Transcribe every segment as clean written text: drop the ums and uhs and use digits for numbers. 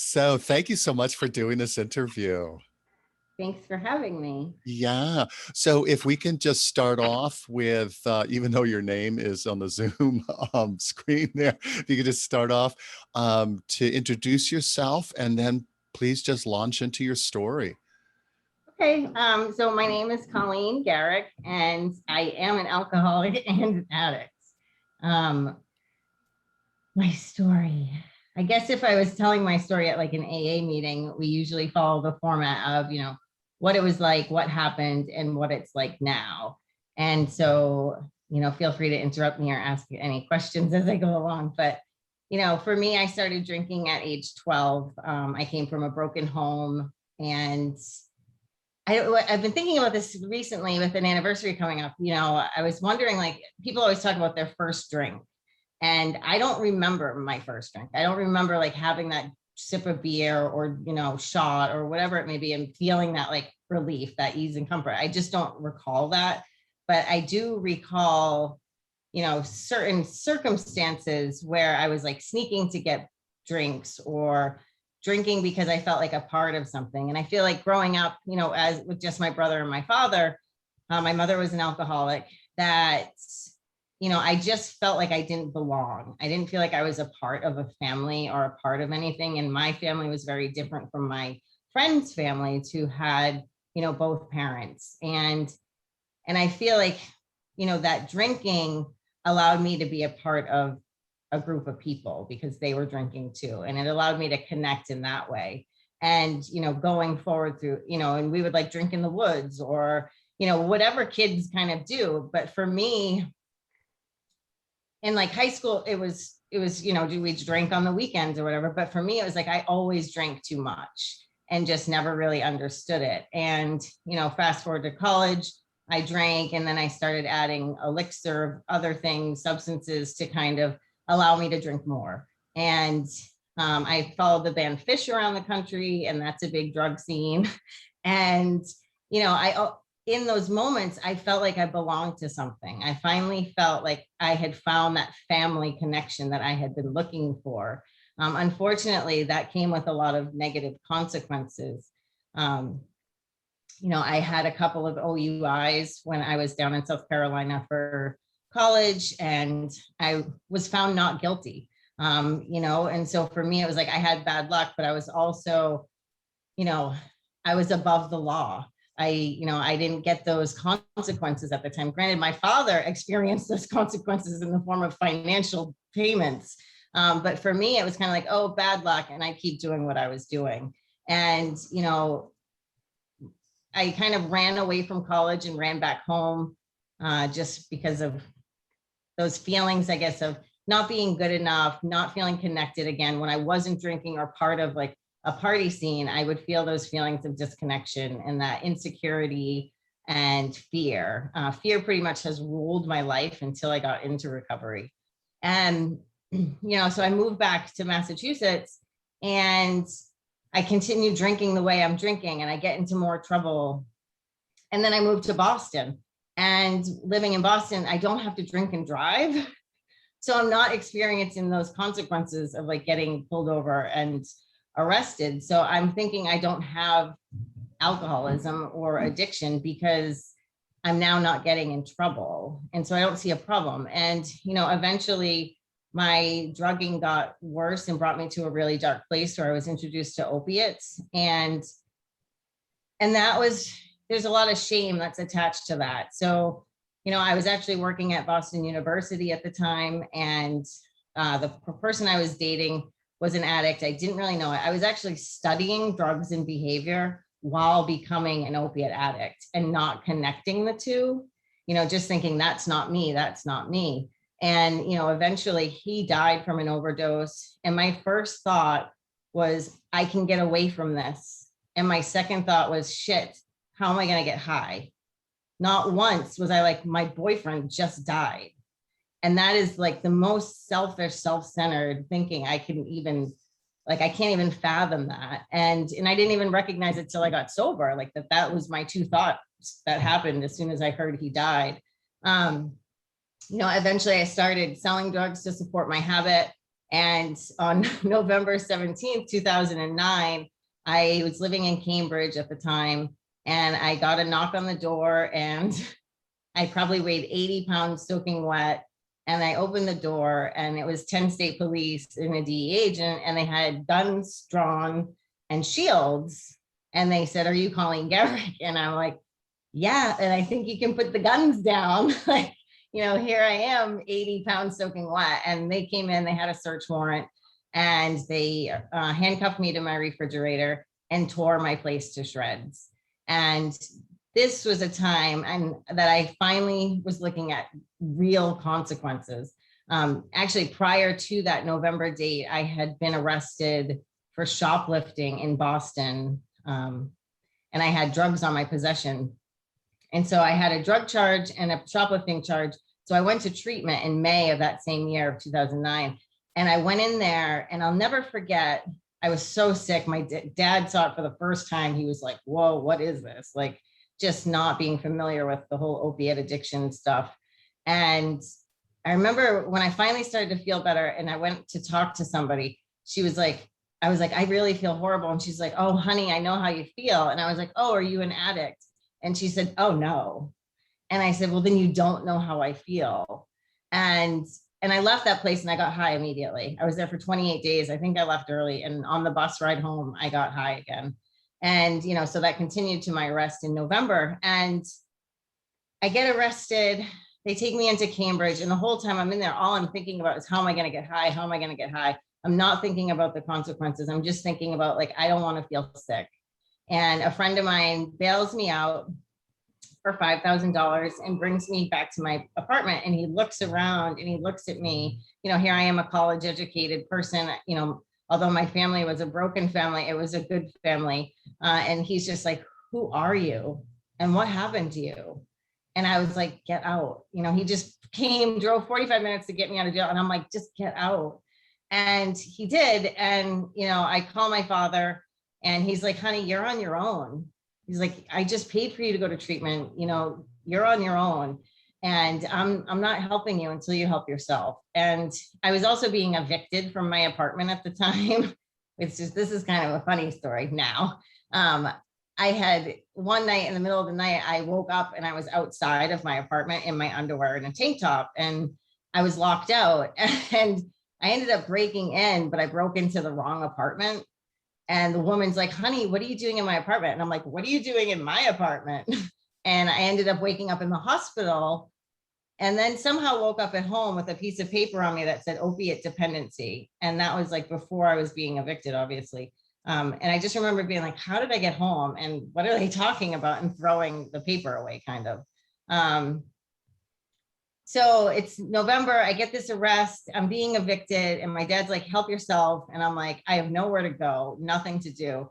So thank you so much for doing this interview. Thanks for having me. Yeah. So if we can just start off with, even though your name is on the Zoom screen there, if you could just start off to introduce yourself and then please just launch into your story. Okay, so my name is Colleen Garrick, and I am an alcoholic and an addict. Um, my story. I guess if I was telling my story at like an AA meeting, we usually follow the format of, what it was like, what happened, and what it's like now. And so, feel free to interrupt me or ask any questions as I go along. But, for me, I started drinking at age 12. I came from a broken home, and I've been thinking about this recently with an anniversary coming up. I was wondering, like, people always talk about their first drink. And I don't remember my first drink. I don't remember like having that sip of beer or, shot or whatever it may be and feeling that like relief, that ease and comfort. I just don't recall that. But I do recall, certain circumstances where I was like sneaking to get drinks or drinking because I felt like a part of something. And I feel like growing up, as with just my brother and my father, my mother was an alcoholic, that I just felt like I didn't belong. I didn't feel like I was a part of a family or a part of anything. And my family was very different from my friends' families who had, both parents. And I feel like, that drinking allowed me to be a part of a group of people because they were drinking too. And it allowed me to connect in that way. And, going forward through, and we would like drink in the woods or, whatever kids kind of do. But for me, in like high school, it was, do we drink on the weekends or whatever? But for me, it was like, I always drank too much and just never really understood it. And, fast forward to college, I drank and then I started adding elixir of other things, substances to kind of allow me to drink more. And I followed the band Fish around the country, and that's a big drug scene. And, in those moments, I felt like I belonged to something. I finally felt like I had found that family connection that I had been looking for. Unfortunately, that came with a lot of negative consequences. I had a couple of OUIs when I was down in South Carolina for college, and I was found not guilty. And so for me, it was like I had bad luck, but I was also, I was above the law. I didn't get those consequences at the time. Granted, my father experienced those consequences in the form of financial payments. But for me, it was kind of like, oh, bad luck. And I keep doing what I was doing. And, I kind of ran away from college and ran back home just because of those feelings, I guess, of not being good enough, not feeling connected again. When I wasn't drinking or part of like a party scene, I would feel those feelings of disconnection and that insecurity and fear. Fear pretty much has ruled my life until I got into recovery. And, so I moved back to Massachusetts and I continued drinking the way I'm drinking, and I get into more trouble. And then I moved to Boston, and living in Boston, I don't have to drink and drive. So I'm not experiencing those consequences of like getting pulled over and arrested. So I'm thinking I don't have alcoholism or addiction because I'm now not getting in trouble. And so I don't see a problem. And, eventually my drugging got worse and brought me to a really dark place where I was introduced to opiates. And there's a lot of shame that's attached to that. So, I was actually working at Boston University at the time, and the person I was dating was an addict. I didn't really know it. I was actually studying drugs and behavior while becoming an opiate addict and not connecting the two, just thinking that's not me, that's not me. And, eventually he died from an overdose. And my first thought was, I can get away from this. And my second thought was, shit, how am I going to get high? Not once was I like, my boyfriend just died. And that is like the most selfish, self-centered thinking I can even, like, I can't even fathom that. And I didn't even recognize it till I got sober, like that was my two thoughts that happened as soon as I heard he died. Eventually I started selling drugs to support my habit. And on November 17th, 2009, I was living in Cambridge at the time, and I got a knock on the door, and I probably weighed 80 pounds soaking wet. And I opened the door, and it was 10 state police and a DEA agent, and they had guns drawn and shields. And they said, "Are you calling Garrick?" And I'm like, "Yeah." And I think you can put the guns down. Like, here I am, 80 pounds soaking wet. And they came in, they had a search warrant, and they handcuffed me to my refrigerator and tore my place to shreds. And this was a time that I finally was looking at real consequences. Actually, prior to that November date, I had been arrested for shoplifting in Boston, and I had drugs on my possession. And so I had a drug charge and a shoplifting charge. So I went to treatment in May of that same year of 2009. And I went in there, and I'll never forget, I was so sick. My dad saw it for the first time. He was like, "Whoa, what is this?" Like, just not being familiar with the whole opiate addiction stuff. And I remember when I finally started to feel better and I went to talk to somebody, I was like, "I really feel horrible." And she's like, "Oh, honey, I know how you feel." And I was like, "Oh, are you an addict?" And she said, "Oh, no." And I said, "Well, then you don't know how I feel." And I left that place and I got high immediately. I was there for 28 days. I think I left early, and on the bus ride home, I got high again. And, so that continued to my arrest in November. And I get arrested. They take me into Cambridge. And the whole time I'm in there, all I'm thinking about is, how am I going to get high? How am I going to get high? I'm not thinking about the consequences. I'm just thinking about, like, I don't want to feel sick. And a friend of mine bails me out for $5,000 and brings me back to my apartment. And he looks around and he looks at me. Here I am, a college educated person, although my family was a broken family, it was a good family. And he's just like, "Who are you? And what happened to you?" And I was like, "Get out." He just drove 45 minutes to get me out of jail. And I'm like, "Just get out." And he did. And, I call my father, and he's like, "Honey, you're on your own." He's like, "I just paid for you to go to treatment. You're on your own. And I'm not helping you until you help yourself." And I was also being evicted from my apartment at the time. This is kind of a funny story now. I had one night in the middle of the night, I woke up and I was outside of my apartment in my underwear and a tank top, and I was locked out. And I ended up breaking in, but I broke into the wrong apartment. And the woman's like, "Honey, what are you doing in my apartment?" And I'm like, "What are you doing in my apartment?" And I ended up waking up in the hospital, and then somehow woke up at home with a piece of paper on me that said opiate dependency. And that was like before I was being evicted, obviously. And I just remember being like, "How did I get home? And what are they talking about?" And throwing the paper away, kind of. So it's November, I get this arrest, I'm being evicted, and my dad's like, "Help yourself." And I'm like, I have nowhere to go, nothing to do.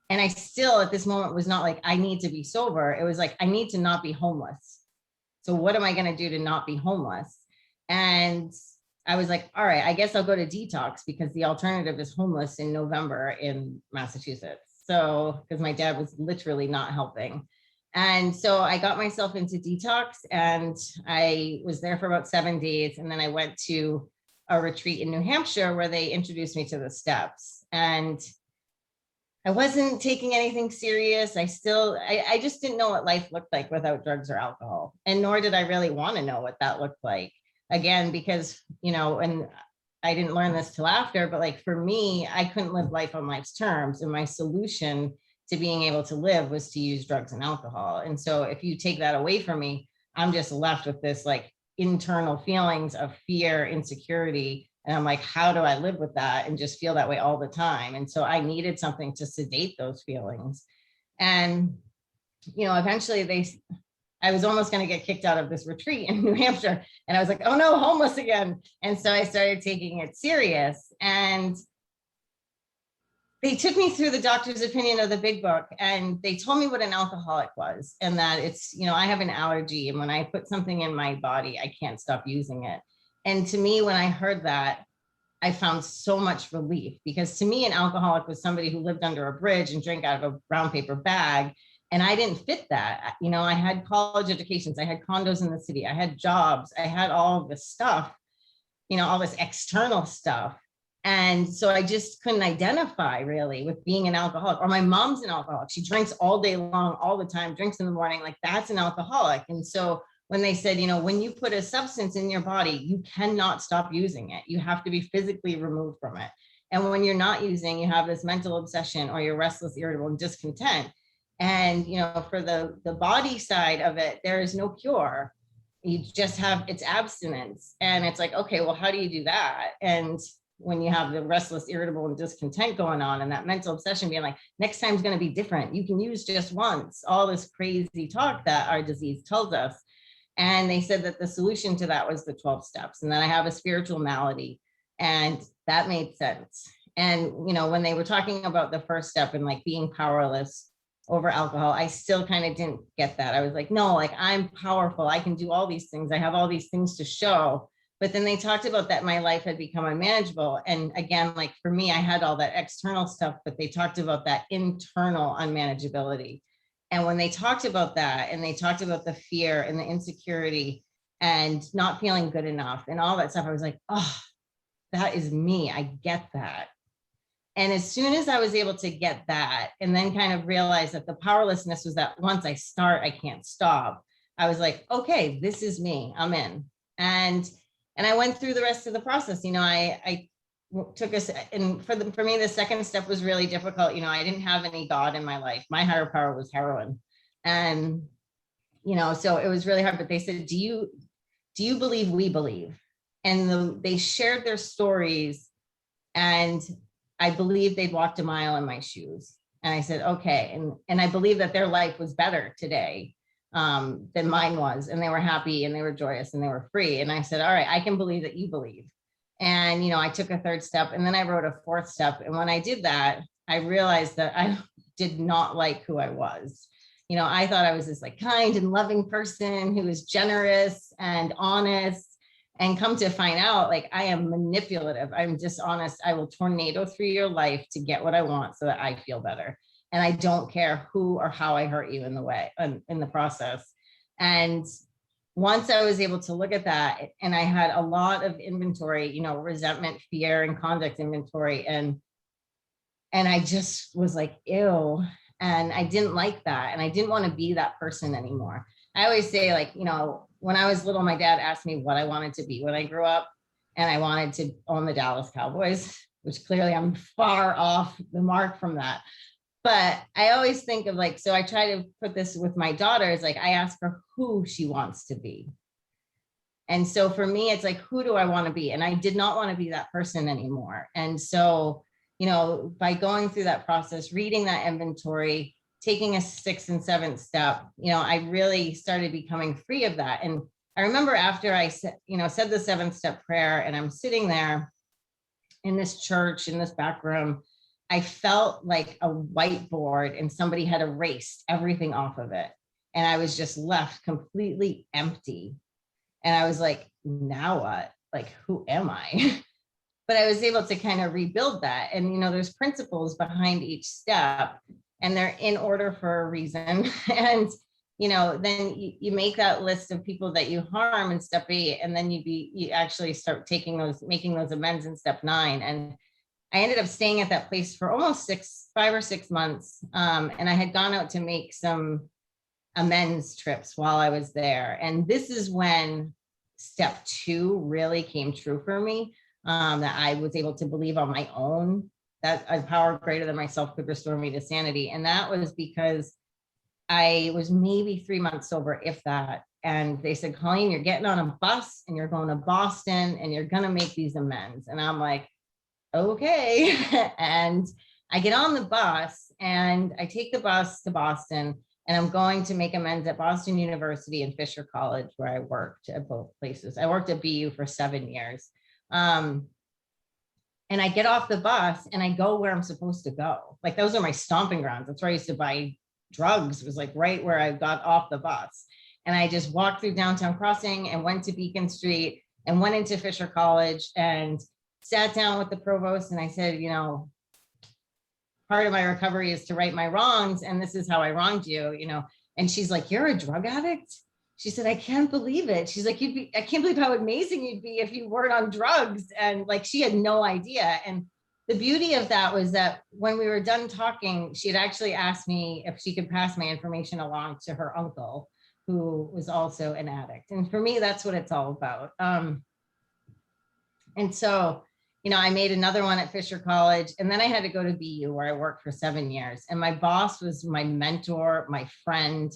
And I still, at this moment, was not like, I need to be sober. It was like, I need to not be homeless. So what am I going to do to not be homeless? And I was like, all right, I guess I'll go to detox, because the alternative is homeless in November in Massachusetts. So, because my dad was literally not helping. And so I got myself into detox, and I was there for about 7 days. And then I went to a retreat in New Hampshire where they introduced me to the steps. And I wasn't taking anything serious. I just didn't know what life looked like without drugs or alcohol. And nor did I really want to know what that looked like. Again, because, and I didn't learn this till after, but like for me, I couldn't live life on life's terms. And my solution to being able to live was to use drugs and alcohol. And so if you take that away from me, I'm just left with this like internal feelings of fear, insecurity. And I'm like, how do I live with that and just feel that way all the time? And so I needed something to sedate those feelings. And, eventually I was almost going to get kicked out of this retreat in New Hampshire. And I was like, oh no, homeless again. And so I started taking it serious. And they took me through the doctor's opinion of the big book, and they told me what an alcoholic was, and that it's, I have an allergy, and when I put something in my body, I can't stop using it. And to me, when I heard that, I found so much relief, because to me, an alcoholic was somebody who lived under a bridge and drank out of a brown paper bag. And I didn't fit that. I had college educations, I had condos in the city, I had jobs, I had all of this stuff, all this external stuff. And so I just couldn't identify really with being an alcoholic. Or my mom's an alcoholic. She drinks all day long, all the time, drinks in the morning. Like, that's an alcoholic. And so when they said, when you put a substance in your body, you cannot stop using it. You have to be physically removed from it. And when you're not using, you have this mental obsession, or you're restless, irritable, and discontent. And, for the body side of it, there is no cure. You just have, it's abstinence. And it's like, okay, well, how do you do that? And when you have the restless, irritable, and discontent going on, and that mental obsession being like, next time's going to be different. You can use just once, all this crazy talk that our disease tells us. And they said that the solution to that was the 12 steps. And then I have a spiritual malady, and that made sense. And, when they were talking about the first step and like being powerless over alcohol, I still kind of didn't get that. I was like, no, like, I'm powerful. I can do all these things. I have all these things to show. But then they talked about that my life had become unmanageable. And again, like for me, I had all that external stuff, but they talked about that internal unmanageability. And when they talked about that, and they talked about the fear and the insecurity and not feeling good enough and all that stuff, I was like, oh, that is me. I get that. And as soon as I was able to get that, and then kind of realize that the powerlessness was that once I start, I can't stop. I was like, okay, this is me. I'm in. And I went through the rest of the process. I took us, and for me, the second step was really difficult. I didn't have any God in my life. My higher power was heroin. And, so it was really hard, but they said, do you believe we believe? And they shared their stories, and I believed they'd walked a mile in my shoes. And I said, okay. And I believe that their life was better today than mine was. And they were happy, and they were joyous, and they were free. And I said, all right, I can believe that you believe. And, I took a third step, and then I wrote a fourth step. And when I did that, I realized that I did not like who I was. I thought I was this like kind and loving person who was generous and honest. And come to find out, like, I am manipulative. I'm dishonest. I will tornado through your life to get what I want so that I feel better. And I don't care who or how I hurt you in the process. And once I was able to look at that, and I had a lot of inventory, resentment, fear, and conduct inventory. And I just was like, ew. And I didn't like that. And I didn't want to be that person anymore. I always say, like, when I was little, my dad asked me what I wanted to be when I grew up. And I wanted to own the Dallas Cowboys, which clearly I'm far off the mark from that. But I always think of like, so I try to put this with my daughters, like I ask her who she wants to be. And so for me, it's like, who do I want to be? And I did not want to be that person anymore. And so, by going through that process, reading that inventory, taking a 6th and 7th step, I really started becoming free of that. And I remember after I said the 7th step prayer, and I'm sitting there in this church, in this back room, I felt like a whiteboard, and somebody had erased everything off of it. And I was just left completely empty. And I was like, now what? Like, who am I? But I was able to kind of rebuild that. And, there's principles behind each step, and they're in order for a reason. And, then you make that list of people that you harm in step 8, and then you actually start making those amends in step 9. And I ended up staying at that place for almost 5 or 6 months. And I had gone out to make some amends trips while I was there. And this is when step 2 really came true for me, that I was able to believe on my own that a power greater than myself could restore me to sanity. And that was because I was maybe 3 months sober, if that. And they said, Colleen, you're getting on a bus and you're going to Boston and you're going to make these amends. And I'm like, okay. And I get on the bus, and I take the bus to Boston, and I'm going to make amends at Boston University and Fisher College, where I worked at both places. I worked at BU for 7 years. And I get off the bus, and I go where I'm supposed to go. Like, those are my stomping grounds. That's where I used to buy drugs, was like right where I got off the bus. And I just walked through Downtown Crossing and went to Beacon Street and went into Fisher College and sat down with the provost. And I said, part of my recovery is to right my wrongs. And this is how I wronged you, And she's like, you're a drug addict? she said, I can't believe it. She's like, I can't believe how amazing you'd be if you weren't on drugs. And like, she had no idea. And the beauty of that was that when we were done talking, she had actually asked me if she could pass my information along to her uncle, who was also an addict. And for me, that's what it's all about. And so, I made another one at Fisher College, and then I had to go to BU, where I worked for 7 years. And my boss was my mentor, my friend.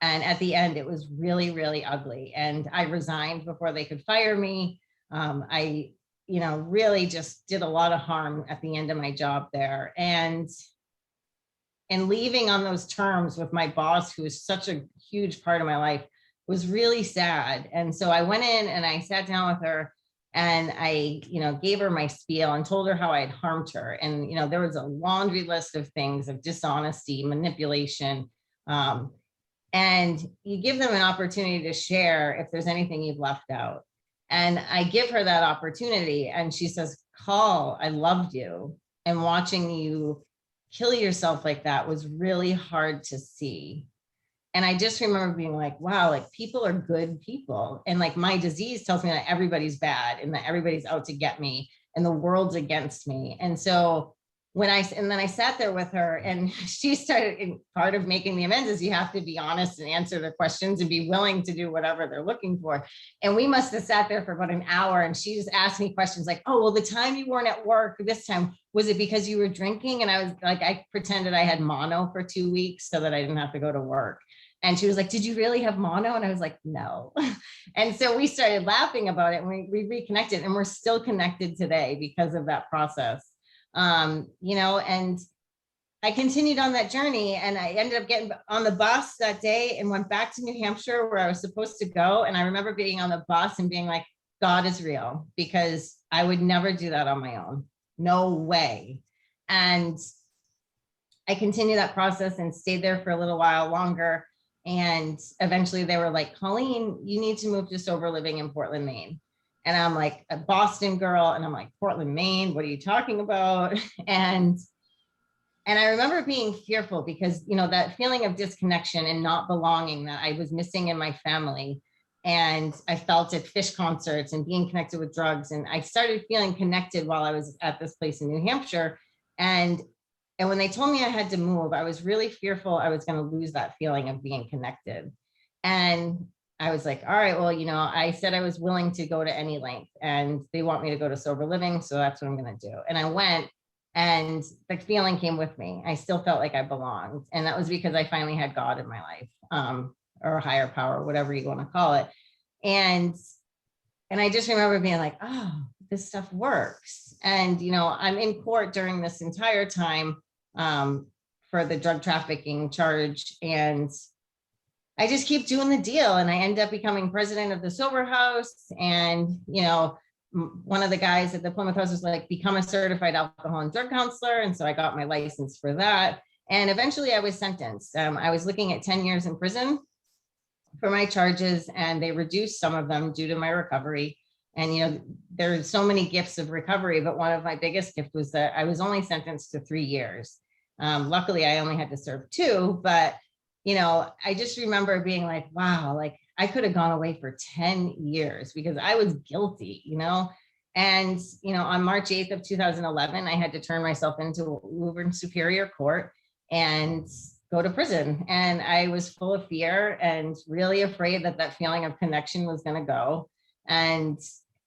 And at the end, it was really, really ugly. And I resigned before they could fire me. I, really just did a lot of harm at the end of my job there. And leaving on those terms with my boss, who was such a huge part of my life, was really sad. And so I went in and I sat down with her, and I, gave her my spiel and told her how I had harmed her. And, there was a laundry list of things, of dishonesty, manipulation. And you give them an opportunity to share if there's anything you've left out. And I give her that opportunity, and she says, Call, I loved you. And watching you kill yourself like that was really hard to see. And I just remember being like, wow, like, people are good people. And like, my disease tells me that everybody's bad and that everybody's out to get me and the world's against me. And so and then I sat there with her, and she started, and part of making the amends is you have to be honest and answer the questions and be willing to do whatever they're looking for. And we must have sat there for about an hour, and she just asked me questions like, oh, well, the time you weren't at work this time, was it because you were drinking? And I was like, I pretended I had mono for 2 weeks so that I didn't have to go to work. And she was like, did you really have mono? And I was like, no. And so we started laughing about it, and we reconnected, and we're still connected today because of that process. And I continued on that journey, and I ended up getting on the bus that day and went back to New Hampshire, where I was supposed to go. And I remember being on the bus and being like, God is real, because I would never do that on my own. No way. And I continued that process and stayed there for a little while longer. And eventually they were like, Colleen, you need to move to sober living in Portland, Maine. And I'm like, a Boston girl. And I'm like, Portland, Maine, what are you talking about? And I remember being fearful because, that feeling of disconnection and not belonging that I was missing in my family. And I felt at Fish concerts and being connected with drugs. And I started feeling connected while I was at this place in New Hampshire. And when they told me I had to move, I was really fearful I was going to lose that feeling of being connected. And I was like, all right, well, I said I was willing to go to any length, and they want me to go to sober living. So that's what I'm going to do. And I went, and the feeling came with me. I still felt like I belonged. And that was because I finally had God in my life, or a higher power, whatever you want to call it. And I just remember being like, oh, this stuff works. And, I'm in court during this entire time, for the drug trafficking charge. And I just keep doing the deal. And I end up becoming president of the Sober House. And, one of the guys at the Plymouth House was like, become a certified alcohol and drug counselor. And so I got my license for that. And eventually I was sentenced. I was looking at 10 years in prison for my charges, and they reduced some of them due to my recovery. And, there's so many gifts of recovery, but one of my biggest gifts was that I was only sentenced to 3 years. Luckily, I only had to serve 2, but, I just remember being like, wow, like I could have gone away for 10 years because I was guilty, And, on March 8th of 2011, I had to turn myself into Woburn Superior Court and go to prison. And I was full of fear and really afraid that that feeling of connection was going to go. And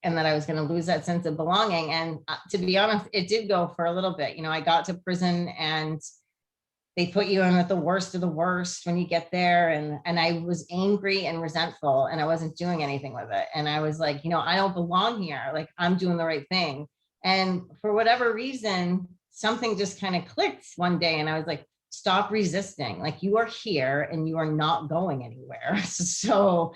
that I was going to lose that sense of belonging. And to be honest, it did go for a little bit. I got to prison, and they put you in with the worst of the worst when you get there. And I was angry and resentful, and I wasn't doing anything with it. And I was like, I don't belong here. Like, I'm doing the right thing. And for whatever reason, something just kind of clicked one day. And I was like, stop resisting. Like, you are here and you are not going anywhere. So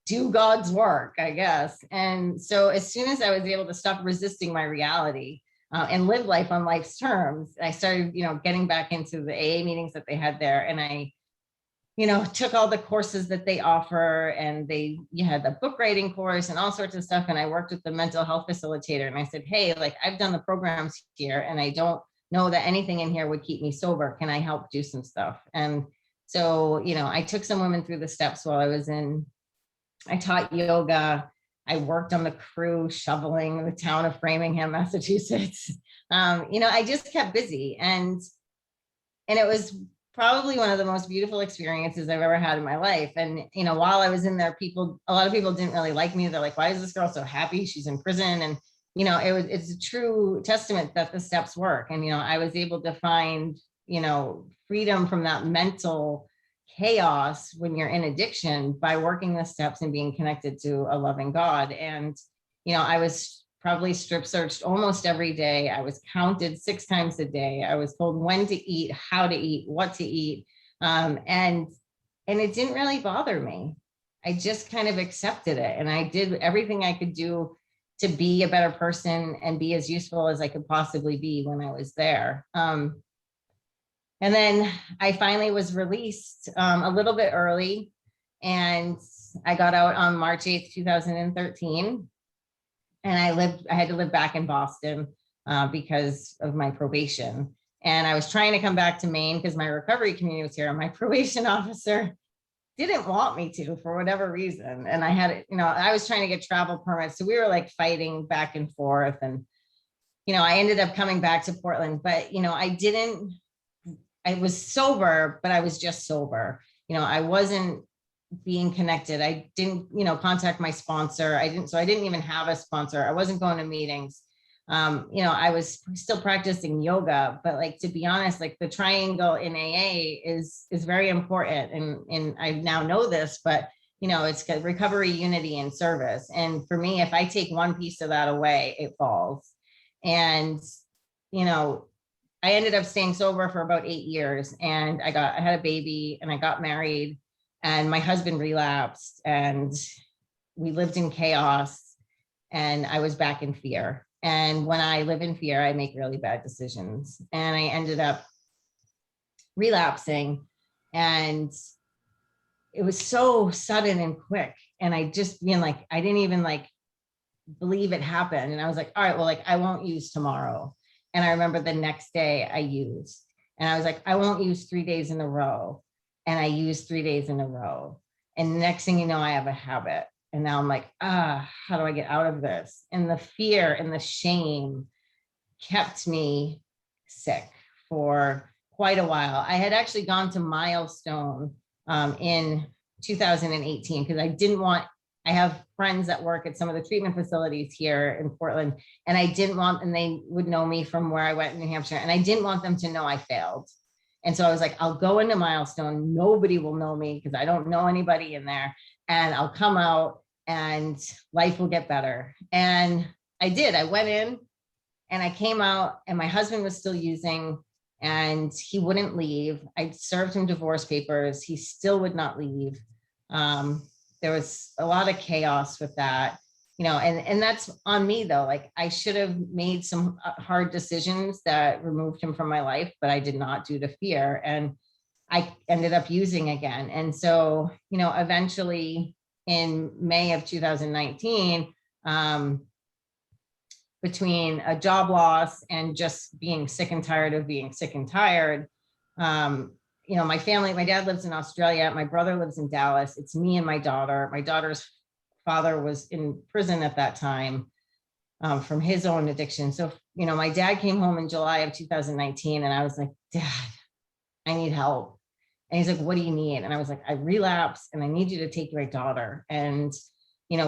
do God's work, I guess. And so as soon as I was able to stop resisting my reality, and live life on life's terms, I started, getting back into the AA meetings that they had there. And I, took all the courses that they offer, and you had the book writing course and all sorts of stuff. And I worked with the mental health facilitator, and I said, hey, like, I've done the programs here, and I don't know that anything in here would keep me sober. Can I help do some stuff? And so, I took some women through the steps while I was in I taught yoga. I worked on the crew shoveling the town of Framingham, Massachusetts. I just kept busy, and it was probably one of the most beautiful experiences I've ever had in my life. And while I was in there, a lot of people didn't really like me. They're like, "Why is this girl so happy? She's in prison." And it's a true testament that the steps work. And I was able to find freedom from that mental chaos when you're in addiction by working the steps and being connected to a loving God. And I was probably strip searched almost every day. I was counted 6 times a day. I was told when to eat, how to eat, what to eat. And it didn't really bother me. I just kind of accepted it. And I did everything I could do to be a better person and be as useful as I could possibly be when I was there. And then I finally was released a little bit early, and I got out on March 8th, 2013. And I had to live back in Boston because of my probation. And I was trying to come back to Maine because my recovery community was here, and my probation officer didn't want me to for whatever reason. And I was trying to get travel permits. So we were like fighting back and forth. And, I ended up coming back to Portland, but, I was sober, but I was just sober. I wasn't being connected. I didn't, contact my sponsor. I didn't even have a sponsor. I wasn't going to meetings. I was still practicing yoga, but like, to be honest, like the triangle in AA is very important. And I now know this, but it's got recovery, unity, and service. And for me, if I take one piece of that away, it falls. And, I ended up staying sober for about 8 years, and I had a baby, and I got married, and my husband relapsed, and we lived in chaos, and I was back in fear. And when I live in fear, I make really bad decisions. And I ended up relapsing, and it was so sudden and quick. And I just being like, I didn't even like believe it happened. And I was like, all right, well, like I won't use tomorrow. And I remember the next day I used, and I was like, I won't use 3 days in a row. And I used 3 days in a row. And next thing you know, I have a habit. And now I'm like, how do I get out of this? And the fear and the shame kept me sick for quite a while. I had actually gone to Milestone in 2018 because I have friends that work at some of the treatment facilities here in Portland, and and they would know me from where I went in New Hampshire, and I didn't want them to know I failed. And so I was like, I'll go into Milestone. Nobody will know me because I don't know anybody in there, and I'll come out and life will get better. And I did. I went in and I came out, and my husband was still using, and he wouldn't leave. I served him divorce papers. He still would not leave. There was a lot of chaos with that, and that's on me though. Like I should have made some hard decisions that removed him from my life, but I did not due to fear. And I ended up using again. And so, eventually in May of 2019, between a job loss and just being sick and tired of being sick and tired, my family, my dad lives in Australia. My brother lives in Dallas. It's me and my daughter. My daughter's father was in prison at that time from his own addiction. So, my dad came home in July of 2019, and I was like, Dad, I need help. And he's like, what do you need? And I was like, I relapsed, and I need you to take my daughter. And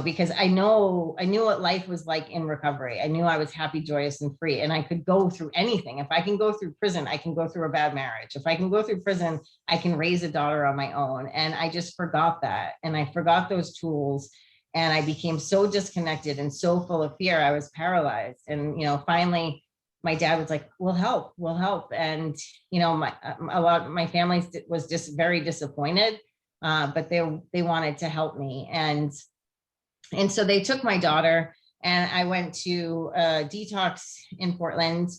because I knew what life was like in recovery. I knew I was happy, joyous, and free, and I could go through anything. If I can go through prison, I can go through a bad marriage. If I can go through prison, I can raise a daughter on my own. And I just forgot that. And I forgot those tools, and I became so disconnected and so full of fear. I was paralyzed. And, finally, my dad was like, we'll help. And, my family was just very disappointed, but they wanted to help me. And so they took my daughter, and I went to a detox in Portland,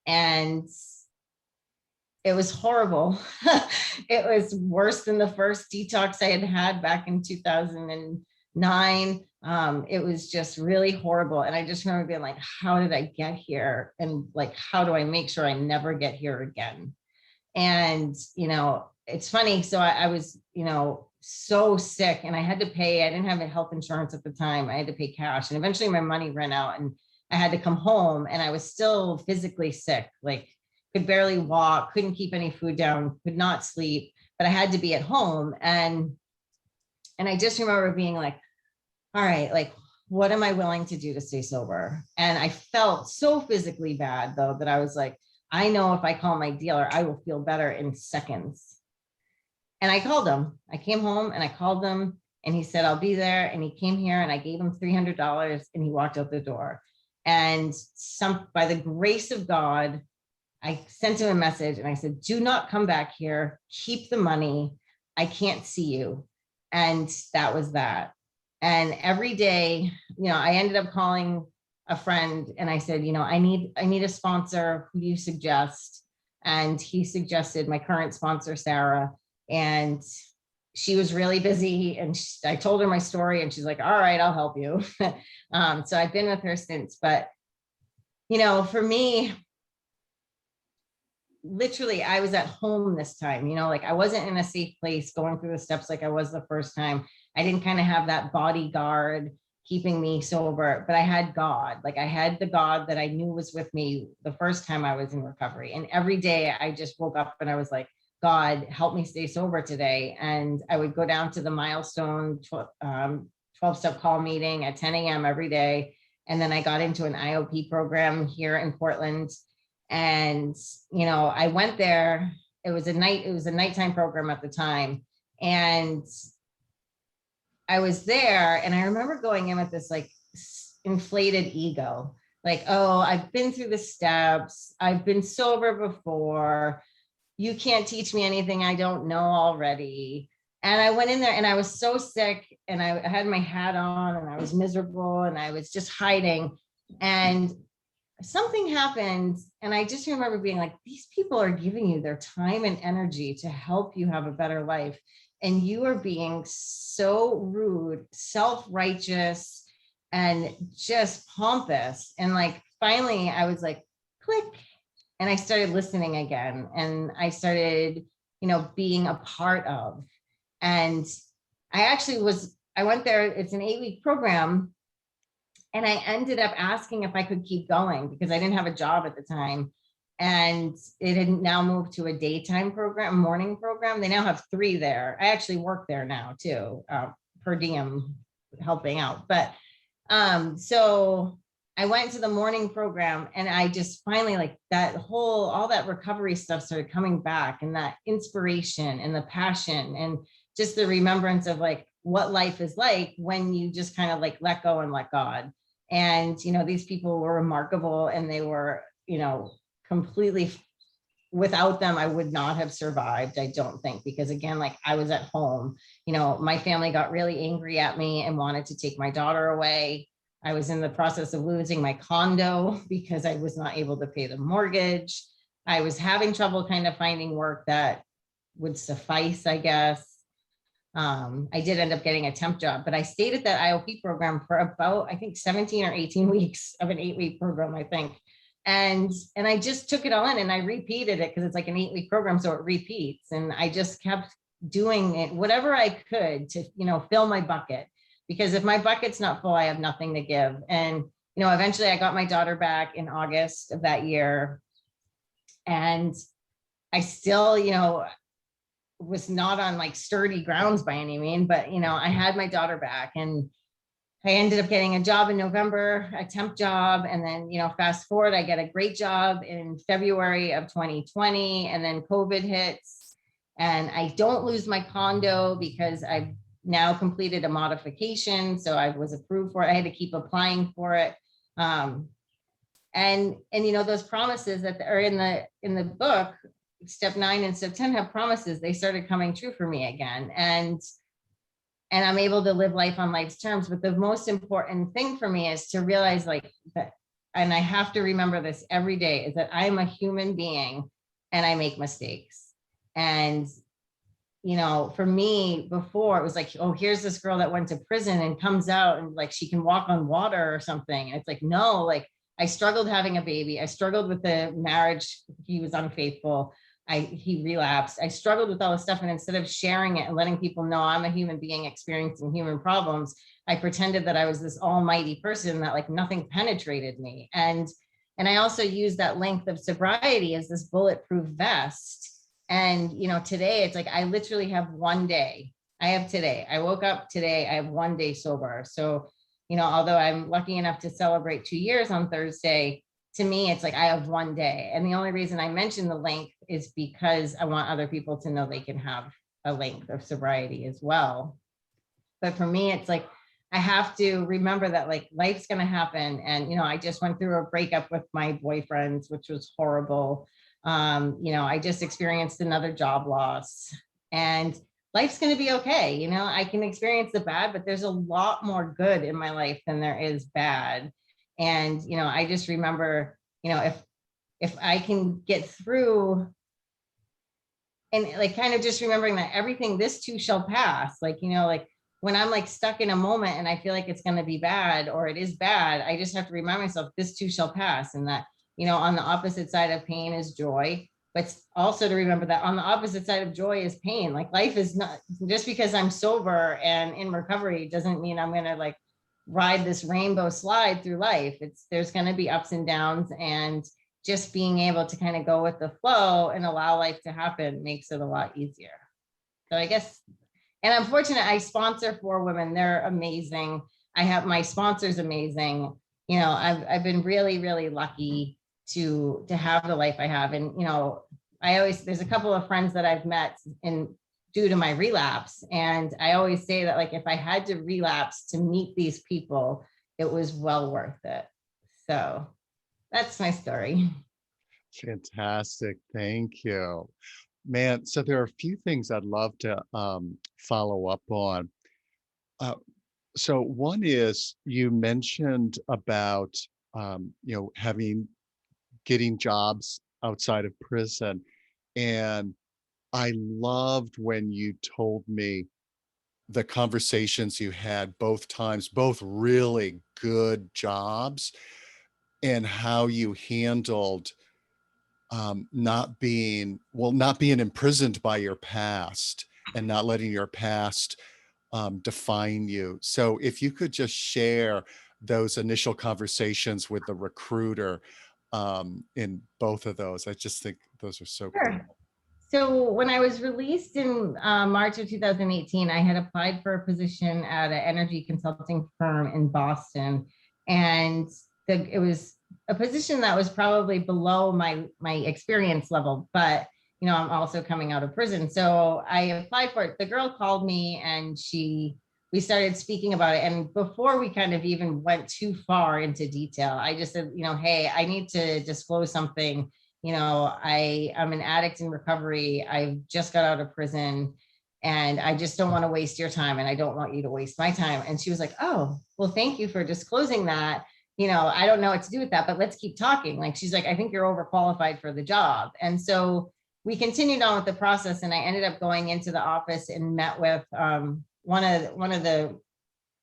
and it was horrible. It was worse than the first detox I had had back in 2009. It was just really horrible. And I just remember being like, how did I get here? And like, how do I make sure I never get here again? And, it's funny. So I was, so sick, and I had to pay, I didn't have a health insurance at the time. I had to pay cash, and eventually my money ran out, and I had to come home, and I was still physically sick, like could barely walk, couldn't keep any food down, could not sleep, but I had to be at home. And I just remember being like, all right, like, what am I willing to do to stay sober? And I felt so physically bad, though, that I was like, I know if I call my dealer, I will feel better in seconds. And I called him. I came home and I called him, and he said, I'll be there. And he came here, and I gave him $300, and he walked out the door. And by the grace of God, I sent him a message, and I said, do not come back here. Keep the money. I can't see you. And that was that. And every day, I ended up calling a friend, and I said, I need a sponsor. Who do you suggest? And he suggested my current sponsor, Sarah. And she was really busy, and I told her my story, and she's like, all right, I'll help you. So I've been with her since. But, for me, literally, I was at home this time, like I wasn't in a safe place going through the steps like I was the first time. I didn't kind of have that bodyguard keeping me sober, but I had God. Like I had the God that I knew was with me the first time I was in recovery. And every day I just woke up and I was like, God, help me stay sober today. And I would go down to the milestone 12-step call meeting at 10 a.m. every day. And then I got into an IOP program here in Portland. And, I went there. It was a nighttime program at the time. And I was there, and I remember going in with this like inflated ego, like, oh, I've been through the steps. I've been sober before. You can't teach me anything I don't know already. And I went in there, and I was so sick, and I had my hat on, and I was miserable, and I was just hiding. And something happened, and I just remember being like, these people are giving you their time and energy to help you have a better life, and you are being so rude, self-righteous, and just pompous. And like finally I was like, click, and I started listening again, and I started being a part of. And I went there. It's an 8-week program. And I ended up asking if I could keep going because I didn't have a job at the time. And it had now moved to a daytime program, morning program. They now have 3 there. I actually work there now too, per diem, helping out. But so I went to the morning program, and I just finally, like all that recovery stuff started coming back, and that inspiration and the passion and just the remembrance of like what life is like when you just kind of like let go and let God. And, these people were remarkable, and they were, completely, without them, I would not have survived, I don't think, because again, like I was at home, my family got really angry at me and wanted to take my daughter away. I was in the process of losing my condo because I was not able to pay the mortgage. I was having trouble kind of finding work that would suffice, I guess. I did end up getting a temp job, but I stayed at that IOP program for about, I think 17 or 18 weeks of an 8-week program, I think. And I just took it all in, and I repeated it because it's like an 8-week program. So it repeats, and I just kept doing it, whatever I could to, fill my bucket, because if my bucket's not full, I have nothing to give. And, eventually I got my daughter back in August of that year, and I still, was not on like sturdy grounds by any means, but I had my daughter back, and I ended up getting a job in November, a temp job. And then, fast forward, I get a great job in February of 2020, and then COVID hits, and I don't lose my condo because I've now completed a modification. So I was approved for it. I had to keep applying for it. And those promises that are in the book, step 9 and step 10 have promises. They started coming true for me again. And I'm able to live life on life's terms. But the most important thing for me is to realize like that, and I have to remember this every day, is that I'm a human being and I make mistakes. And, for me before, it was like, oh, here's this girl that went to prison and comes out and like she can walk on water or something. And it's like, no, like I struggled having a baby. I struggled with the marriage. He was unfaithful. he relapsed. I struggled with all this stuff. And instead of sharing it and letting people know I'm a human being experiencing human problems, I pretended that I was this almighty person that like nothing penetrated me. And I also used that length of sobriety as this bulletproof vest. And, today it's like, I literally have one day. I have today. I woke up today. I have one day sober. So, although I'm lucky enough to celebrate 2 years on Thursday, to me, it's like I have one day. And the only reason I mention the length is because I want other people to know they can have a length of sobriety as well. But for me, it's like, I have to remember that like life's going to happen. And, I just went through a breakup with my boyfriends, which was horrible. I just experienced another job loss, and life's going to be okay. I can experience the bad, but there's a lot more good in my life than there is bad. And, I just remember, if I can get through, and like kind of just remembering that everything, this too shall pass. Like, like when I'm like stuck in a moment and I feel like it's going to be bad or it is bad, I just have to remind myself this too shall pass. And that, on the opposite side of pain is joy. But also to remember that on the opposite side of joy is pain. Like life is not, just because I'm sober and in recovery doesn't mean I'm going to like ride this rainbow slide through life. There's going to be ups and downs, and just being able to kind of go with the flow and allow life to happen makes it a lot easier. So I guess, and I'm fortunate, I sponsor 4 women. They're amazing. I have my sponsors amazing. I've been really, really lucky to have the life I have. And, there's a couple of friends that I've met due to my relapse. And I always say that like, if I had to relapse to meet these people, it was well worth it. So that's my story. Fantastic. Thank you. Man, so there are a few things I'd love to follow up on. So one is you mentioned about getting jobs outside of prison, and I loved when you told me the conversations you had both times, both really good jobs, and how you handled not being imprisoned by your past and not letting your past define you. So if you could just share those initial conversations with the recruiter in both of those, I just think those are so Sure. cool. So when I was released in March of 2018, I had applied for a position at an energy consulting firm in Boston. And it was a position that was probably below my experience level, but I'm also coming out of prison. So I applied for it. The girl called me and we started speaking about it. And before we kind of even went too far into detail, I just said, hey, I need to disclose something. I'm an addict in recovery. I just got out of prison and I just don't want to waste your time. And I don't want you to waste my time. And she was like, oh, well, thank you for disclosing that. I don't know what to do with that, but let's keep talking. Like, she's like, I think you're overqualified for the job. And so we continued on with the process, and I ended up going into the office and met with one of the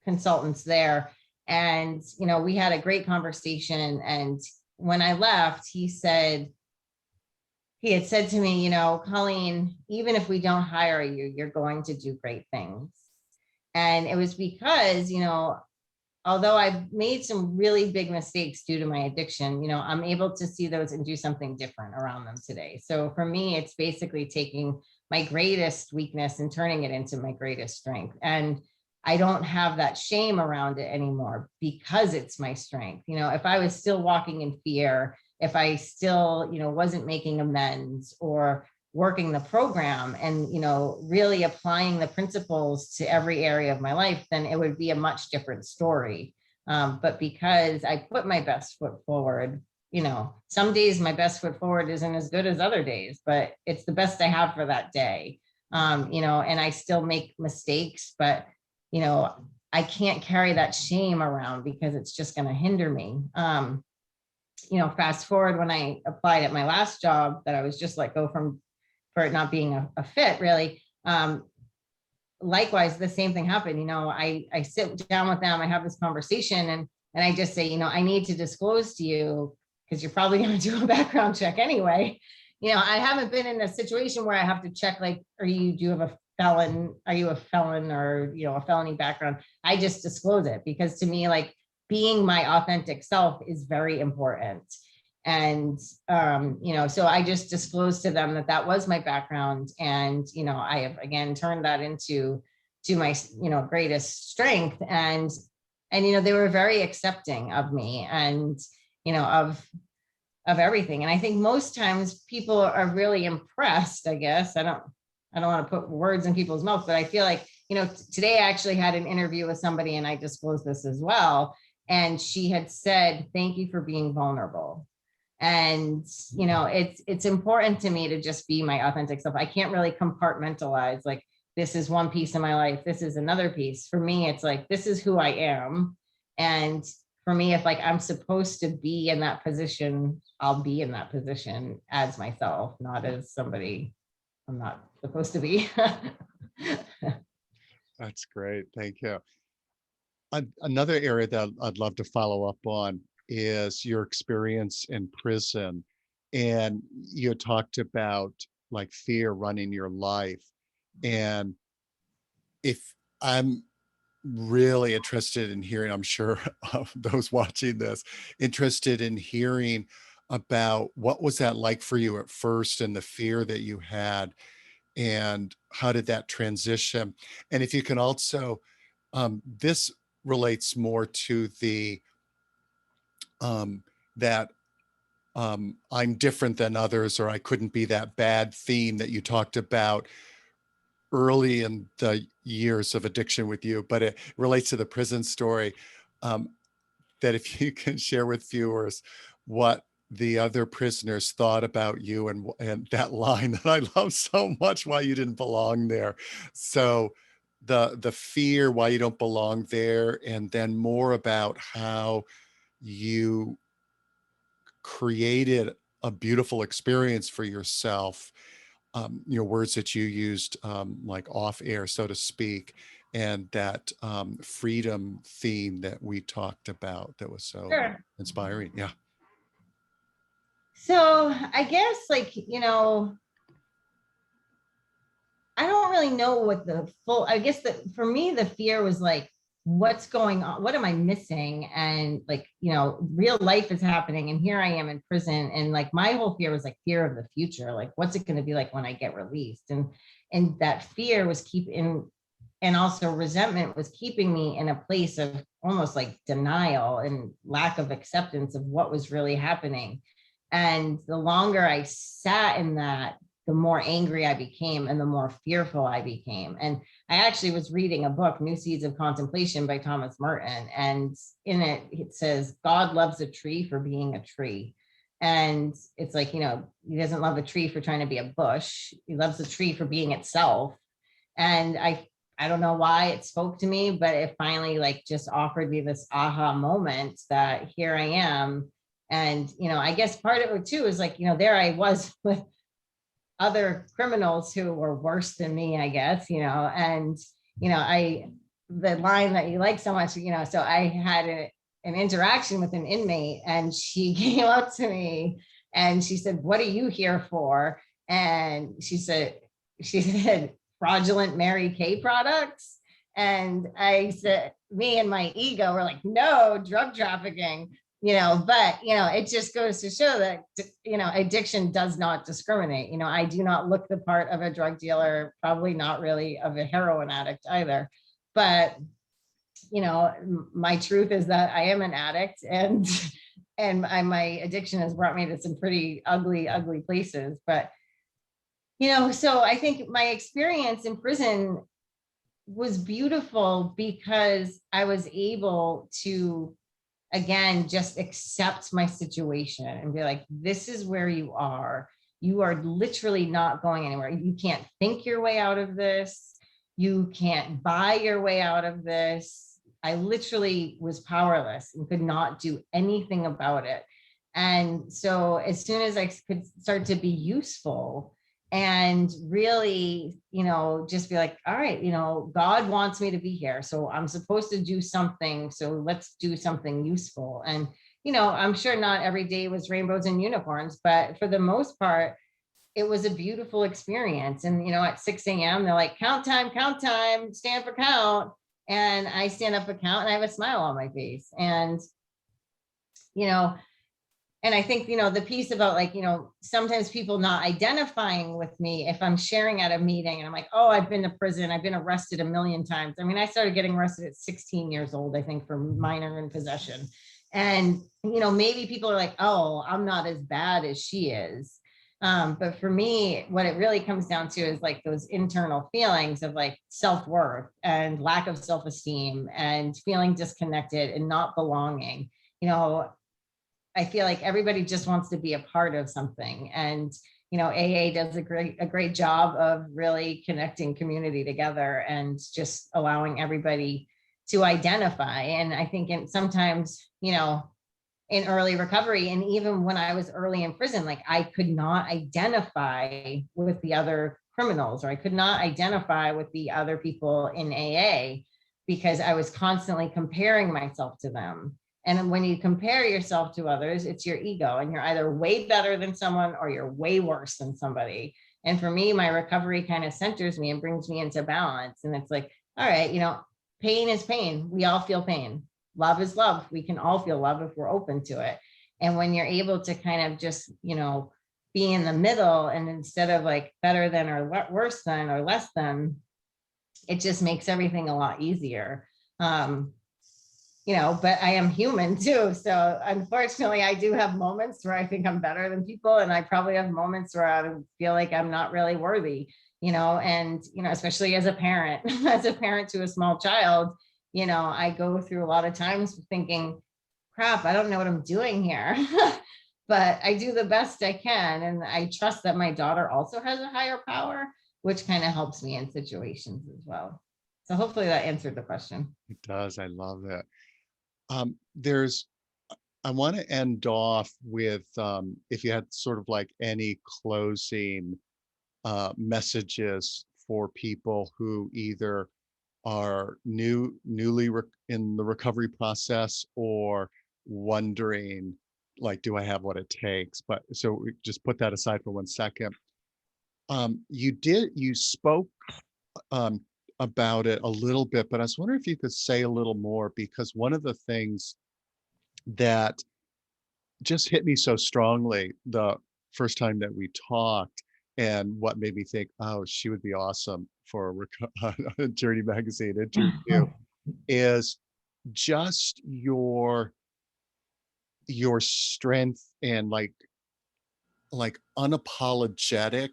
consultants there. And, we had a great conversation. And when I left, he had said to me, Colleen, even if we don't hire you, you're going to do great things. And it was because, although I've made some really big mistakes due to my addiction, I'm able to see those and do something different around them today. So for me, it's basically taking my greatest weakness and turning it into my greatest strength. And I don't have that shame around it anymore because it's my strength. If I was still walking in fear, if I still, wasn't making amends or working the program and, really applying the principles to every area of my life, then it would be a much different story. But because I put my best foot forward, some days my best foot forward isn't as good as other days, but it's the best I have for that day. And I still make mistakes, but, I can't carry that shame around because it's just going to hinder me. Fast forward when I applied at my last job that I was just let go from for it not being a fit really. Likewise, the same thing happened. I sit down with them, I have this conversation and I just say, I need to disclose to you because you're probably going to do a background check anyway. I haven't been in a situation where I have to check, like, do you have a felon? Are you a felon or, a felony background? I just disclose it because to me, like, being my authentic self is very important. And, so I just disclosed to them that was my background. And, I have, again, turned that into my, greatest strength. And, they were very accepting of me and, of everything. And I think most times people are really impressed, I guess. I don't want to put words in people's mouths, but I feel like, today I actually had an interview with somebody, and I disclosed this as well. And she had said, thank you for being vulnerable. And, it's important to me to just be my authentic self. I can't really compartmentalize, like, this is one piece of my life, this is another piece. For me, it's like, this is who I am. And for me, if, like, I'm supposed to be in that position, I'll be in that position as myself, not as somebody I'm not supposed to be. That's great. Thank you. Another area that I'd love to follow up on is your experience in prison. And you talked about, like, fear running your life. And if I'm really interested in hearing, I'm sure of those watching this, interested in hearing about what was that like for you at first and the fear that you had, and how did that transition? And if you can also, this relates more to the that I'm different than others, or I couldn't be that bad theme that you talked about early in the years of addiction with you, but it relates to the prison story. Um, that if you can share with viewers what the other prisoners thought about you, and that line that I love so much, why you didn't belong there. So the fear why you don't belong there, and then more about how you created a beautiful experience for yourself, words that you used, like off air, so to speak, and that freedom theme that we talked about that was so Sure. inspiring. Yeah. So I guess, like, I don't really know what I guess that for me, the fear was like, what's going on? What am I missing? And, like, real life is happening. And here I am in prison. And, like, my whole fear was, like, fear of the future. Like, what's it going to be like when I get released? And that fear was and also resentment was keeping me in a place of almost like denial and lack of acceptance of what was really happening. And the longer I sat in that, the more angry I became and the more fearful I became. And I actually was reading a book, New Seeds of Contemplation by Thomas Merton. And in it, it says, God loves a tree for being a tree. And it's like, he doesn't love a tree for trying to be a bush. He loves the tree for being itself. And I don't know why it spoke to me, but it finally, like, just offered me this aha moment that here I am. And, I guess part of it too is, like, there I was with other criminals who were worse than me, I guess, and, the line that you like so much, so I had an interaction with an inmate, and she came up to me and she said, what are you here for? And she said, fraudulent Mary Kay products. And I said, me and my ego were like, no, drug trafficking. But, it just goes to show that, addiction does not discriminate. I do not look the part of a drug dealer, probably not really of a heroin addict either. But, my truth is that I am an addict, and my addiction has brought me to some pretty ugly, ugly places. But, so I think my experience in prison was beautiful because I was able to, again, just accept my situation and be like, this is where you are. You are literally not going anywhere. You can't think your way out of this. You can't buy your way out of this. I literally was powerless and could not do anything about it. And so as soon as I could start to be useful and really, just be like, all right, God wants me to be here. So I'm supposed to do something. So let's do something useful. And, I'm sure not every day was rainbows and unicorns, but for the most part, it was a beautiful experience. And, at 6 a.m., they're like, count time, stand for count. And I stand up for count and I have a smile on my face. And, you know, and I think, the piece about like, sometimes people not identifying with me if I'm sharing at a meeting and I'm like, oh, I've been to prison, I've been arrested a million times. I mean, I started getting arrested at 16 years old, I think, for minor in possession. And, maybe people are like, oh, I'm not as bad as she is. But for me, what it really comes down to is like those internal feelings of like self-worth and lack of self-esteem and feeling disconnected and not belonging. I feel like everybody just wants to be a part of something. And, AA does a great job of really connecting community together and just allowing everybody to identify. And I think sometimes, in early recovery, and even when I was early in prison, like I could not identify with the other criminals, or I could not identify with the other people in AA because I was constantly comparing myself to them. And when you compare yourself to others, it's your ego, and you're either way better than someone or you're way worse than somebody. And for me, my recovery kind of centers me and brings me into balance. And it's like, all right, pain is pain. We all feel pain. Love is love. We can all feel love if we're open to it. And when you're able to kind of just, be in the middle, and instead of like better than or worse than or less than, it just makes everything a lot easier. But I am human too. So unfortunately, I do have moments where I think I'm better than people. And I probably have moments where I feel like I'm not really worthy, and, especially as a parent, as a parent to a small child, I go through a lot of times thinking, crap, I don't know what I'm doing here. But I do the best I can. And I trust that my daughter also has a higher power, which kind of helps me in situations as well. So hopefully that answered the question. It does. I love it. There's, I want to end off with, if you had sort of like any closing messages for people who either are newly in the recovery process, or wondering, like, do I have what it takes? But so we just put that aside for 1 second. You spoke um, about it a little bit, but I was wondering if you could say a little more, because one of the things that just hit me so strongly the first time that we talked, and what made me think, oh, she would be awesome for a Journey Magazine interview, is just your strength and like unapologetic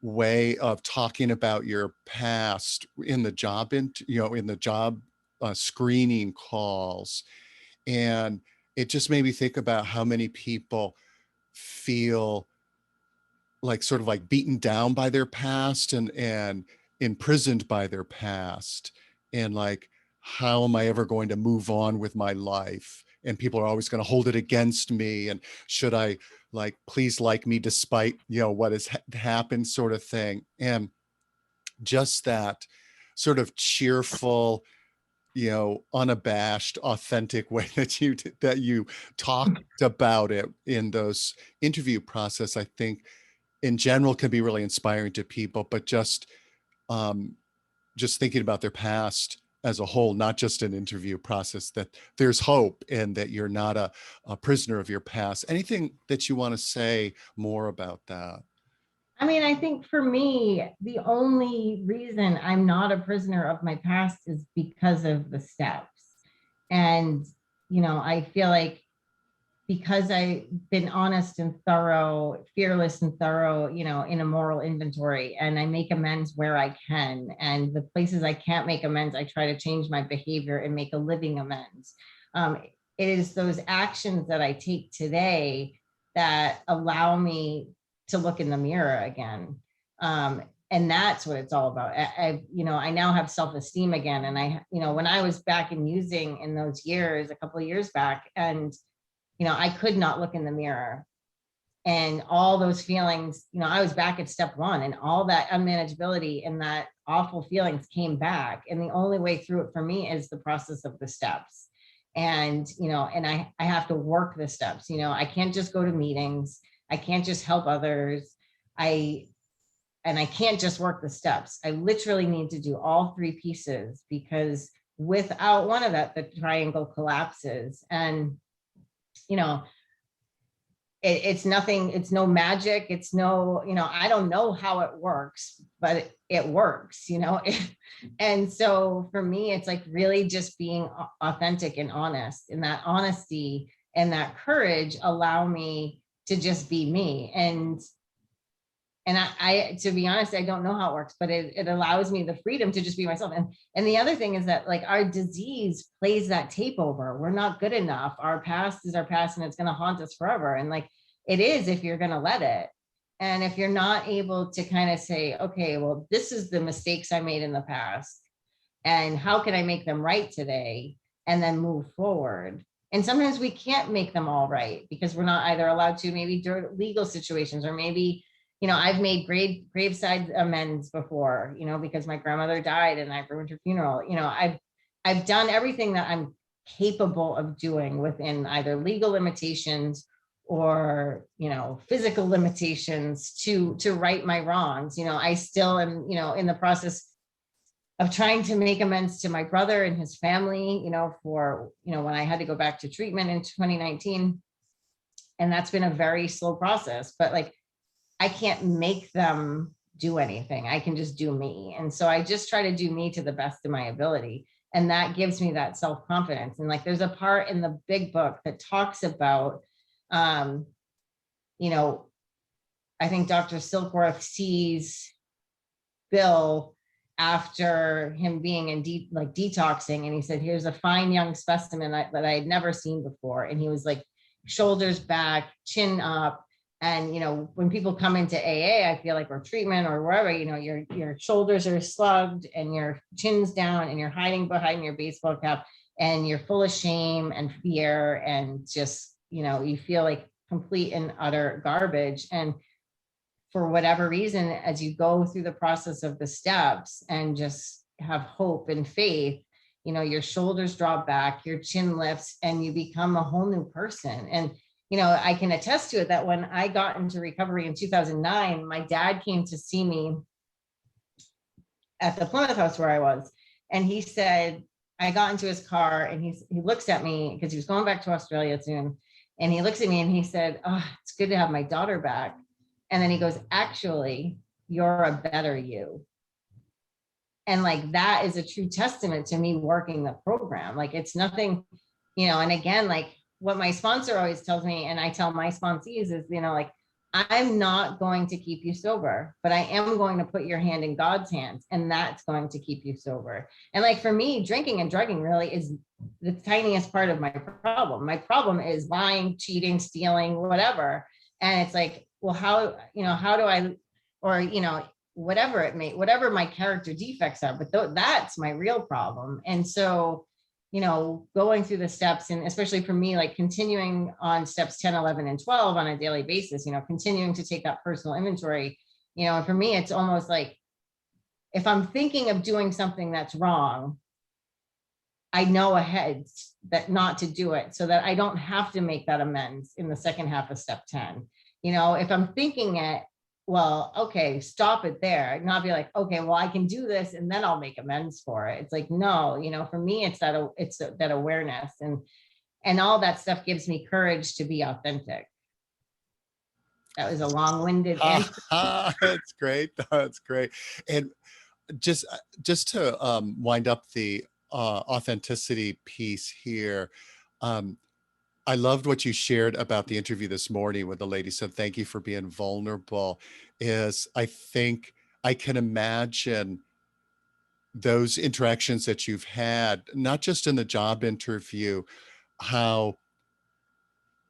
way of talking about your past in the job, in the job screening calls. And it just made me think about how many people feel like sort of like beaten down by their past, and imprisoned by their past, and like, how am I ever going to move on with my life? And people are always going to hold it against me, and should I, like, please like me despite what has happened, sort of thing. And just that sort of cheerful, unabashed, authentic way that you talked about it in those interview process, I think in general can be really inspiring to people. But um, just thinking about their past as a whole, not just an interview process, that there's hope, and that you're not a prisoner of your past. Anything that you want to say more about that? I mean, I think for me, the only reason I'm not a prisoner of my past is because of the steps. And, I feel like because I've been honest and thorough, fearless and thorough, in a moral inventory, and I make amends where I can. And the places I can't make amends, I try to change my behavior and make a living amends. It is those actions that I take today that allow me to look in the mirror again. And that's what it's all about. I now have self-esteem again. And when I was back in using in those years, a couple of years back, and I could not look in the mirror, and all those feelings, I was back at step one, and all that unmanageability and that awful feelings came back. And the only way through it for me is the process of the steps. And, I have to work the steps. I can't just go to meetings. I can't just help others. I can't just work the steps. I literally need to do all three pieces, because without one of that, the triangle collapses. And, you know, it's nothing, it's no magic. It's no, I don't know how it works, but it works, And so for me, it's like really just being authentic and honest, and that honesty and that courage allow me to just be me. And I, to be honest, I don't know how it works, but it allows me the freedom to just be myself. And the other thing is that, like, our disease plays that tape over. We're not good enough. Our past is our past, and it's going to haunt us forever. And like, it is, if you're going to let it. And if you're not able to kind of say, okay, well, this is the mistakes I made in the past, and how can I make them right today, and then move forward. And sometimes we can't make them all right, because we're not either allowed to, maybe during legal situations, or maybe, I've made graveside amends before, because my grandmother died and I ruined her funeral. I've done everything that I'm capable of doing within either legal limitations or, physical limitations to right my wrongs. I still am, in the process of trying to make amends to my brother and his family, for, when I had to go back to treatment in 2019. And that's been a very slow process, but like, I can't make them do anything. I can just do me. And so I just try to do me to the best of my ability. And that gives me that self-confidence. And like, there's a part in the big book that talks about, I think Dr. Silkworth sees Bill after him being in detoxing. And he said, here's a fine young specimen that I had never seen before. And he was like, shoulders back, chin up. And, when people come into AA, I feel like, or treatment or wherever, your shoulders are slugged and your chin's down and you're hiding behind your baseball cap and you're full of shame and fear. And just, you feel like complete and utter garbage. And for whatever reason, as you go through the process of the steps and just have hope and faith, your shoulders drop back, your chin lifts, and you become a whole new person. And I can attest to it that when I got into recovery in 2009, my dad came to see me at the Plymouth House where I was. And he said, I got into his car and he looks at me, because he was going back to Australia soon. And he looks at me and he said, oh, it's good to have my daughter back. And then he goes, actually, you're a better you. And like, that is a true testament to me working the program. Like, it's nothing, and again, like, what my sponsor always tells me, and I tell my sponsees, is, like, I'm not going to keep you sober, but I am going to put your hand in God's hands, and that's going to keep you sober. And like, for me, drinking and drugging really is the tiniest part of my problem. My problem is lying, cheating, stealing, whatever. And it's like, well, how do I, or, whatever my character defects are, but that's my real problem. And so, going through the steps, and especially for me, like continuing on steps 10, 11, and 12 on a daily basis, continuing to take that personal inventory, and for me, it's almost like, if I'm thinking of doing something that's wrong, I know ahead that not to do it, so that I don't have to make that amends in the second half of step 10. If I'm thinking it, well, okay, stop it there. Not be like, okay, well, I can do this and then I'll make amends for it. It's like, no, for me, it's that awareness, and all that stuff gives me courage to be authentic. That was a long-winded answer. That's great. That's great. And just to wind up the authenticity piece here, I loved what you shared about the interview this morning when the lady said, thank you for being vulnerable. I think I can imagine those interactions that you've had, not just in the job interview, how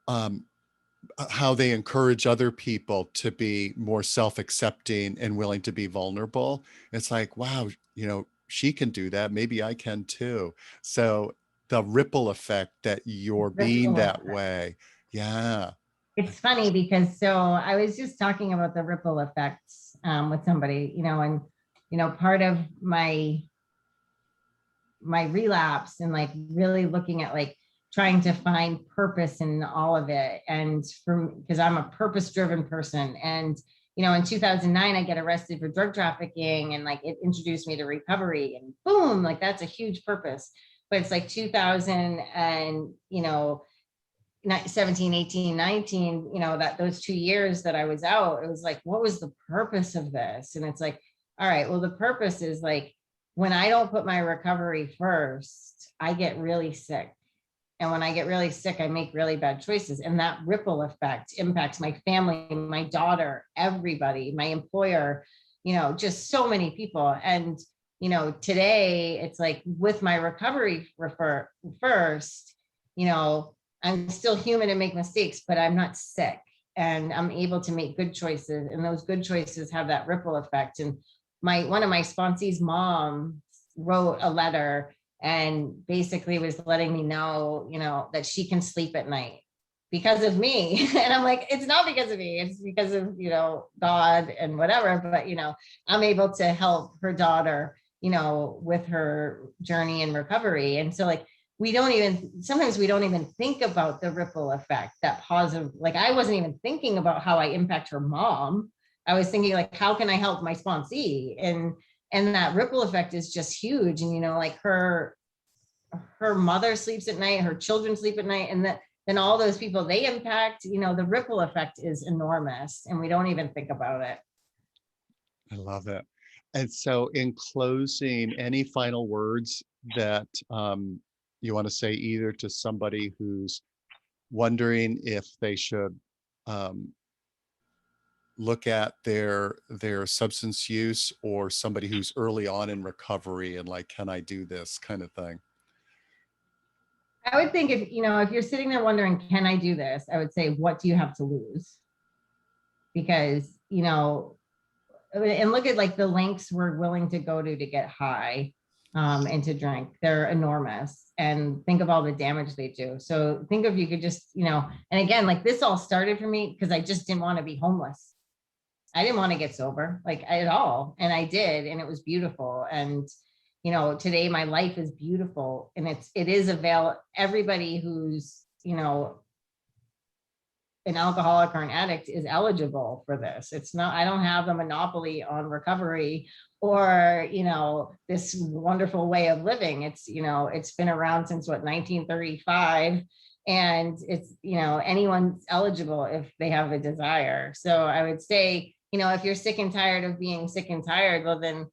they encourage other people to be more self-accepting and willing to be vulnerable. It's like, wow, she can do that. Maybe I can too. So the ripple effect that you're being that way. Yeah. It's funny because, so I was just talking about the ripple effects with somebody, and, part of my relapse, and like really looking at like trying to find purpose in all of it. And because I'm a purpose driven person, and, in 2009, I get arrested for drug trafficking, and like it introduced me to recovery, and boom, like that's a huge purpose. But it's like 2000 and, 17, 18, 19, that those 2 years that I was out, it was like, what was the purpose of this? And it's like, all right, well, the purpose is like, when I don't put my recovery first, I get really sick. And when I get really sick, I make really bad choices. And that ripple effect impacts my family, my daughter, everybody, my employer, just so many people. And, today it's like with my recovery first, I'm still human and make mistakes, but I'm not sick, and I'm able to make good choices. And those good choices have that ripple effect. And one of my sponsees' mom wrote a letter and basically was letting me know, that she can sleep at night because of me. And I'm like, it's not because of me, it's because of, God and whatever. But, I'm able to help her daughter, with her journey in recovery. And so like, sometimes we don't even think about the ripple effect, that positive, like I wasn't even thinking about how I impact her mom. I was thinking like, how can I help my sponsee? And that ripple effect is just huge. And, like her mother sleeps at night, her children sleep at night, and then all those people they impact, the ripple effect is enormous, and we don't even think about it. I love it. And so in closing, any final words that you want to say either to somebody who's wondering if they should um, look at their substance use, or somebody who's early on in recovery and like, can I do this kind of thing? I would think if you're sitting there wondering, can I do this? I would say, what do you have to lose? Because, and look at like the lengths we're willing to go to get high and to drink. They're enormous. And think of all the damage they do. So think if you could just, and again, like this all started for me because I just didn't want to be homeless. I didn't want to get sober like at all. And I did, and it was beautiful. And, today my life is beautiful, and it is everybody who's, an alcoholic or an addict is eligible for this. It's not, I don't have a monopoly on recovery or, this wonderful way of living. It's been around since 1935. And it's, anyone's eligible if they have a desire. So I would say, if you're sick and tired of being sick and tired, well, then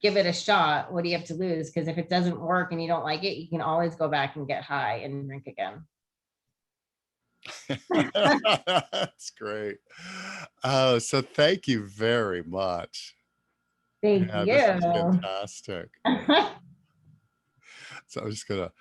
give it a shot. What do you have to lose? Because if it doesn't work and you don't like it, you can always go back and get high and drink again. That's great. Oh, so thank you very much. Thank Yeah, this is you. fantastic. So I'm just gonna